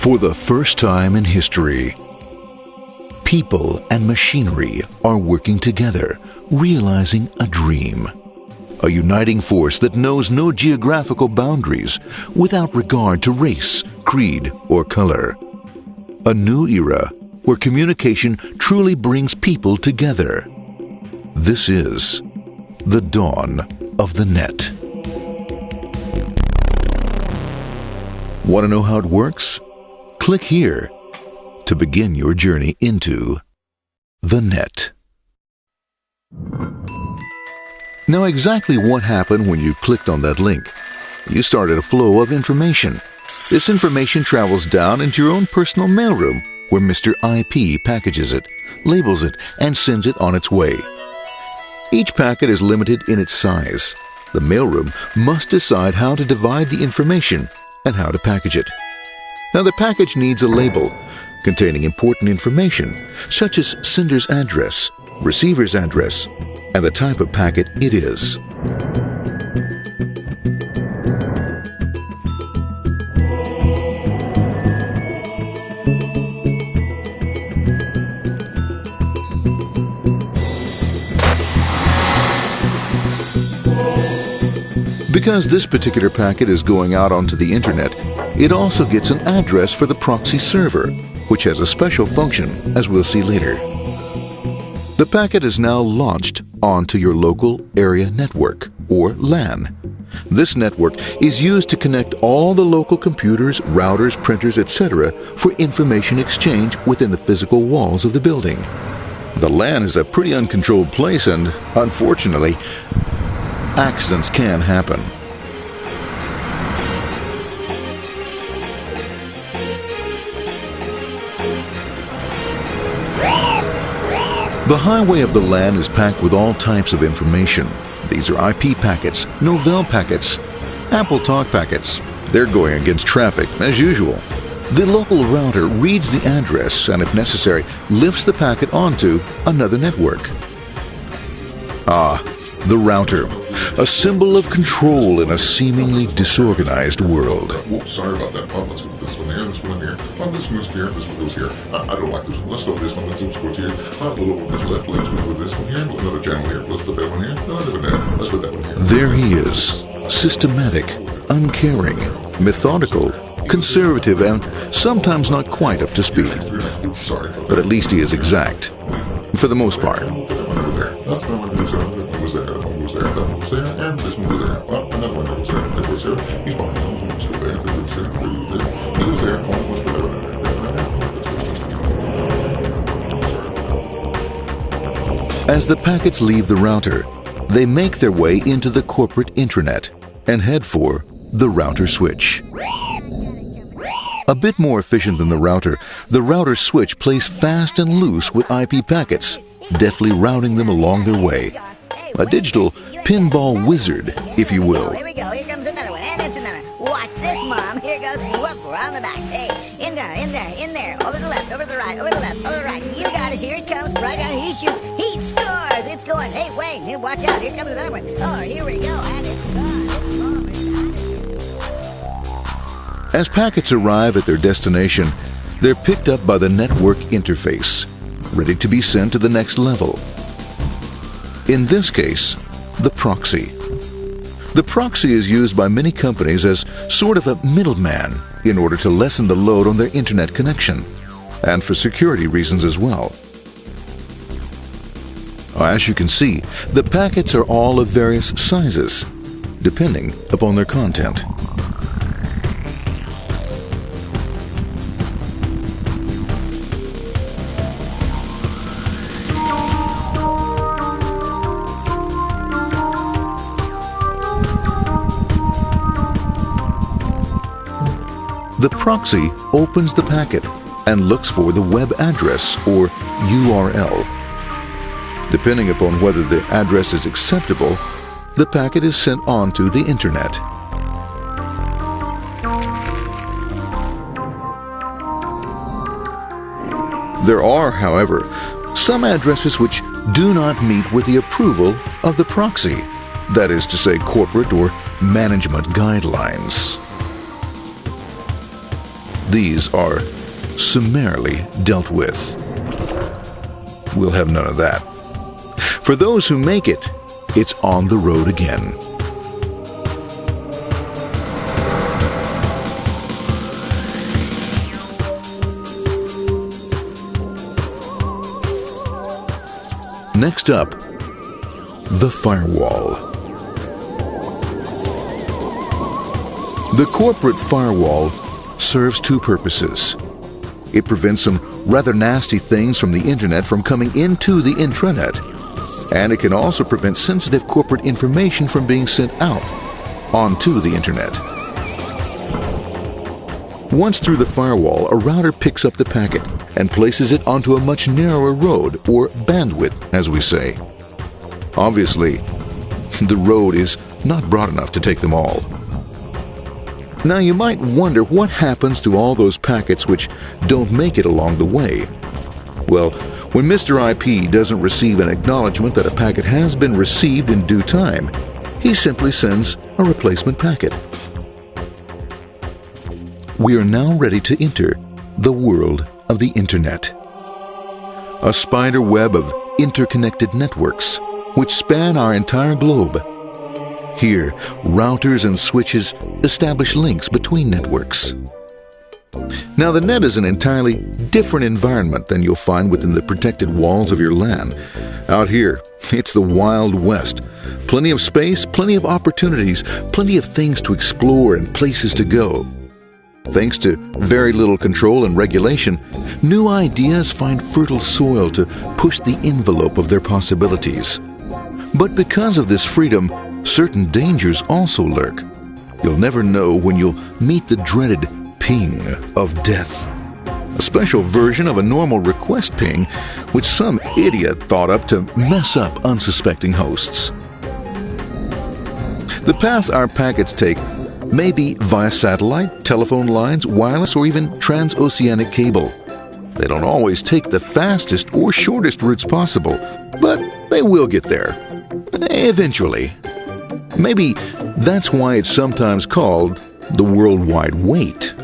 For the first time in history, people and machinery are working together, realizing a dream. A uniting force that knows no geographical boundaries without regard to race, creed, or color. A new era where communication truly brings people together. This is the dawn of the net. Want to know how it works? Click here to begin your journey into the net. Now, exactly what happened when you clicked on that link? You started a flow of information. This information travels down into your own personal mailroom, where Mr. IP packages it, labels it, and sends it on its way. Each packet is limited in its size. The mailroom must decide how to divide the information and how to package it. Now, the package needs a label containing important information, such as sender's address, receiver's address, and the type of packet it is. Because this particular packet is going out onto the internet, it also gets an address for the proxy server, which has a special function, as we'll see later. The packet is now launched onto your local area network, or LAN. This network is used to connect all the local computers, routers, printers, etc. for information exchange within the physical walls of the building. The LAN is a pretty uncontrolled place, and unfortunately, accidents can happen. The highway of the LAN is packed with all types of information. These are IP packets, Novell packets, AppleTalk packets. They're going against traffic, as usual. The local router reads the address and, if necessary, lifts the packet onto another network. The router, a symbol of control in a seemingly disorganized world. Whoops, sorry about that. Let's go with this one here, this one here. This one goes here, this one goes here. I don't like this one. Let's go with this one. Let's go here. A little one goes left. Let's go with this one here. Another channel here. Let's put that one here. Another one there. Let's put that one here. There he is, systematic, uncaring, methodical, conservative, and sometimes not quite up to speed. Sorry. But at least he is exact, for the most part. That one goes there. That one goes there. That one goes there. And this one goes there. Oh, another one goes there. That goes there. He's fine. Let's go there. That goes there. He goes there. Oh, let's put that one there. As the packets leave the router, they make their way into the corporate intranet and head for the router switch. A bit more efficient than the router switch plays fast and loose with IP packets, deftly routing them along their way. A digital pinball wizard, if you will. Here we go. Here comes another one. And it's another. Watch this, Mom. Here goes. Whoop, we're on the back. Hey, in there, in there, in there. Over the left, over the right, over the left, over the right. You got it. Here it comes. Right on. He shoots. He scores. It's going. Hey, wait. Here, watch out. Here comes another one. Oh, here we go. And it's gone. As packets arrive at their destination, they're picked up by the network interface, ready to be sent to the next level. In this case, the proxy. The proxy is used by many companies as sort of a middleman in order to lessen the load on their internet connection, and for security reasons as well. As you can see, the packets are all of various sizes, depending upon their content. The proxy opens the packet and looks for the web address, or URL. Depending upon whether the address is acceptable, the packet is sent on to the internet. There are, however, some addresses which do not meet with the approval of the proxy, that is to say, corporate or management guidelines. these are summarily dealt with. We'll have none of that. For those who make it, it's on the road again. Next up, the firewall. The corporate firewall serves two purposes. It prevents some rather nasty things from the internet from coming into the intranet, and it can also prevent sensitive corporate information from being sent out onto the internet. Once through the firewall, a router picks up the packet and places it onto a much narrower road, or bandwidth, as we say. Obviously, the road is not broad enough to take them all. Now you might wonder what happens to all those packets which don't make it along the way. Well, when Mr. IP doesn't receive an acknowledgement that a packet has been received in due time, he simply sends a replacement packet. We are now ready to enter the world of the Internet. A spider web of interconnected networks which span our entire globe. Here, routers and switches establish links between networks. Now, the net is an entirely different environment than you'll find within the protected walls of your LAN. Out here, it's the Wild West. Plenty of space, plenty of opportunities, plenty of things to explore and places to go. Thanks to very little control and regulation, new ideas find fertile soil to push the envelope of their possibilities. But because of this freedom, certain dangers also lurk. You'll never know when you'll meet the dreaded ping of death. A special version of a normal request ping, which some idiot thought up to mess up unsuspecting hosts. The paths our packets take may be via satellite, telephone lines, wireless, or even transoceanic cable. They don't always take the fastest or shortest routes possible, but they will get there. Eventually. Maybe that's why it's sometimes called the worldwide wait.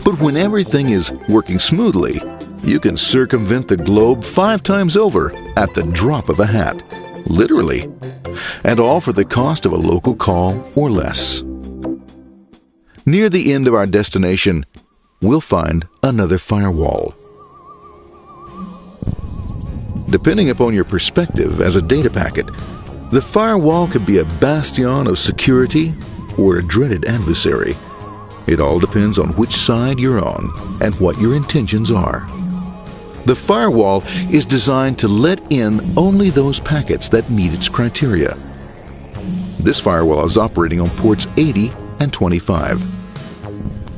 But when everything is working smoothly, you can circumvent the globe 5 times over at the drop of a hat. Literally. And all for the cost of a local call or less. Near the end of our destination, we'll find another firewall. Depending upon your perspective as a data packet, the firewall could be a bastion of security or a dreaded adversary. It all depends on which side you're on and what your intentions are. The firewall is designed to let in only those packets that meet its criteria. This firewall is operating on ports 80 and 25.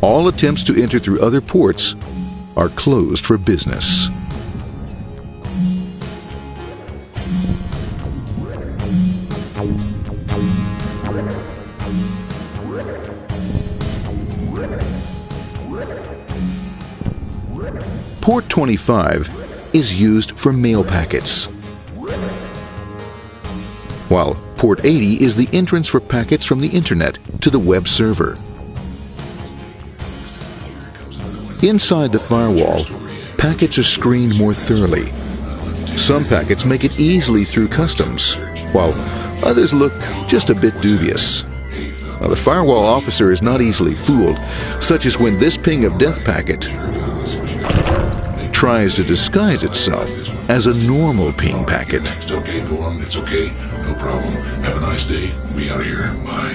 All attempts to enter through other ports are closed for business. Port 25 is used for mail packets, while Port 80 is the entrance for packets from the Internet to the web server. Inside the firewall, packets are screened more thoroughly. Some packets make it easily through customs, while others look just a bit dubious. Now, the firewall officer is not easily fooled, such as when this ping of death packet tries to disguise itself as a normal ping packet. It's okay, go on, it's okay, no problem. Have a nice day, be out of here, bye.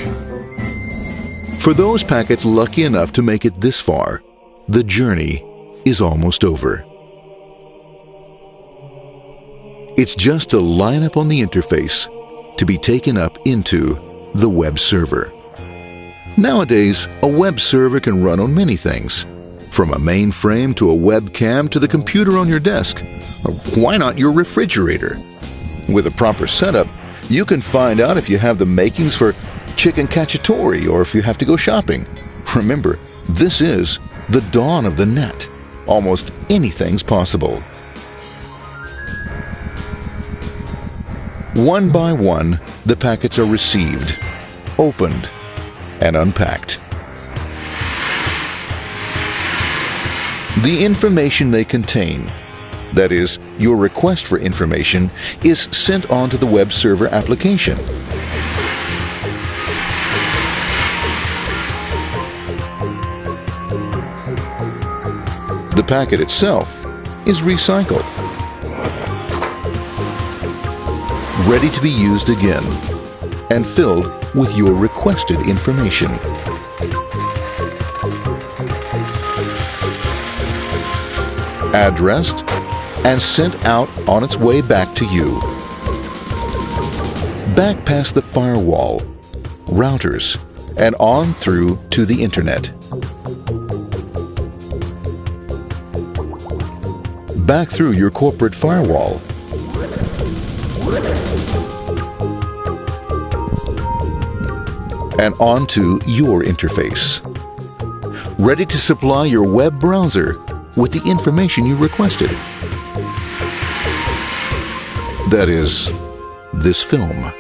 For those packets lucky enough to make it this far, the journey is almost over. It's just a line up on the interface to be taken up into the web server. Nowadays, a web server can run on many things, from a mainframe to a webcam to the computer on your desk, or why not your refrigerator? With a proper setup, you can find out if you have the makings for chicken cacciatore or if you have to go shopping. Remember, this is the dawn of the net. Almost anything's possible. One by one, the packets are received, opened, and unpacked. The information they contain, that is, your request for information, is sent on to the web server application. The packet itself is recycled, ready to be used again, and filled with your requested information. Addressed and sent out on its way back to you. Back past the firewall, routers, and on through to the internet. Back through your corporate firewall. And onto your interface. Ready to supply your web browser with the information you requested. That is, this film.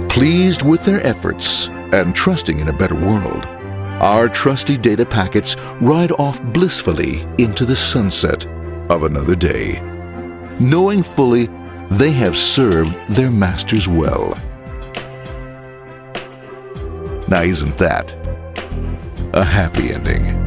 Pleased with their efforts and trusting in a better world, our trusty data packets ride off blissfully into the sunset of another day, knowing fully they have served their masters well. Now, isn't that a happy ending?